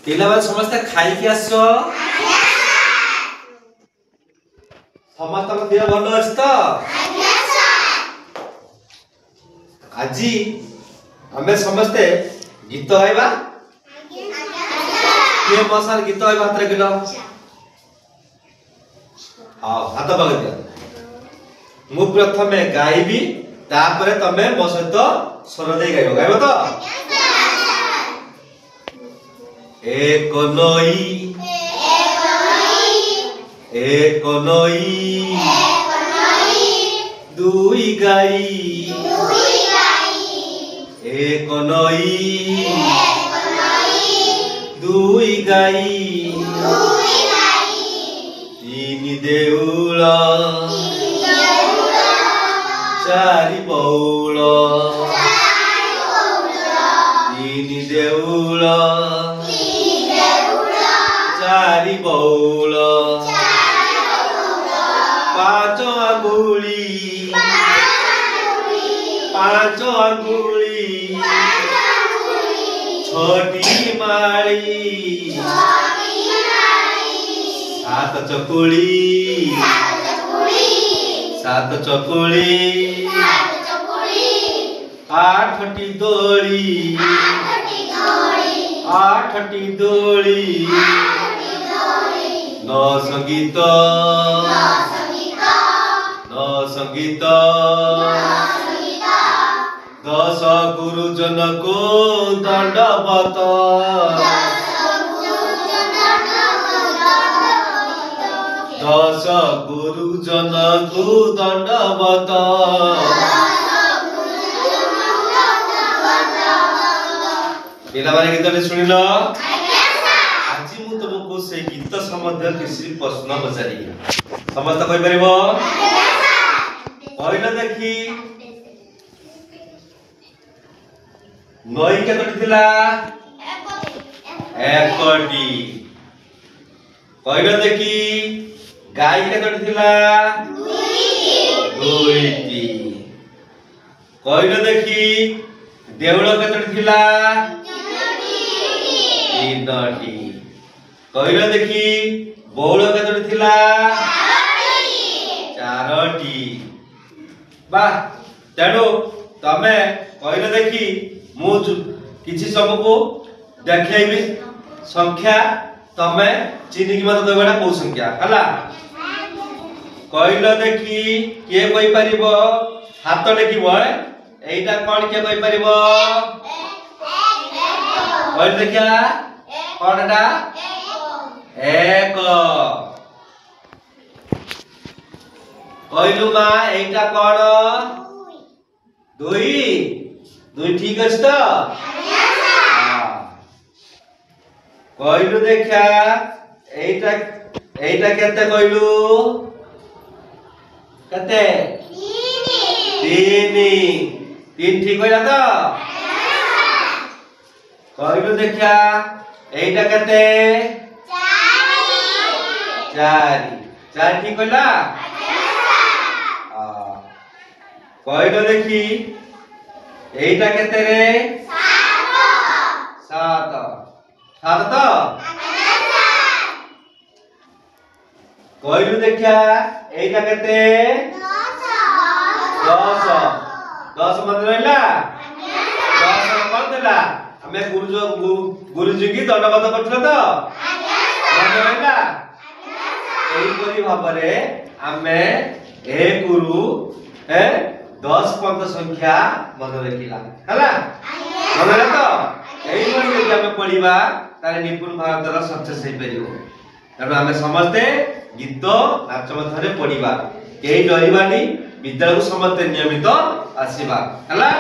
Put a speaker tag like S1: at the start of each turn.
S1: पिला समस्ते खाई कि आस समस्त देह भल अच्छी तो आज आम समस्ते गीत गाइबा किए मो सार गीत गाइबा हाथ रखिल हाँ हाथ पकड़ दिया मु प्रथमे गाइबी तापरे तमे मो सहित स्वर दे गाइबो गाइबो तो एक नई दुई गाई एक नई दुई गाई तीन देउल चारि बौल तीन देउल चारि बौल पांच अंगुली छोटी माड़ी सात चकुली आठटी दोली नौ संगीत दस गुरुजन को दंडवत दस गुरुजन को दंडवत पिला माने गीत शुणिल आज मु तुमको से गीत संबंध किसी प्रश्न पचारि समस्त कहि परिबो कहला देखी नई केतटी थिला एकटी कहला देखी गाय केतटी थिला दुईटी कहला देखी देउल केतटी थिला तीनटी कहला देखी बौल केतटी थिला चारटी बा तेणु तमे कहला देखी मु किछि सबको देखैबी संख्या तमे चिन्ह की मत कहबा को संख्या हला कहला देखी के कहि परिबो हाथ देखिबो एटा कोन के कहि परिबो कहला देखिया कोनटा एक कहलु मा एटा कोन दुई दुई ठीक अछि तो कहलु देखा एटा केते कहलु केते तीन ठीक होइला तो कहलु देखा एटा केते चार ठीक होइला कहलु देखी एटा केते रे सात तो कहलु देखा एटा केते 10 मन रहला 10 कर देला हमें गुरुजी की दंडवत करथला तो मन रहला एई परि भाबरे हमें ए गुरु 10 पर्यंत संख्या मन रखिला हला मन रहला तो एई परि यदि हमें पढिबा ताले निपुण भारतर सक्सेस हे परिबो तेणु आम समस्ते गीत नाच मध्य पढ़ा कई डरवानी विद्यालय को समस्ते नियमित आसवा है।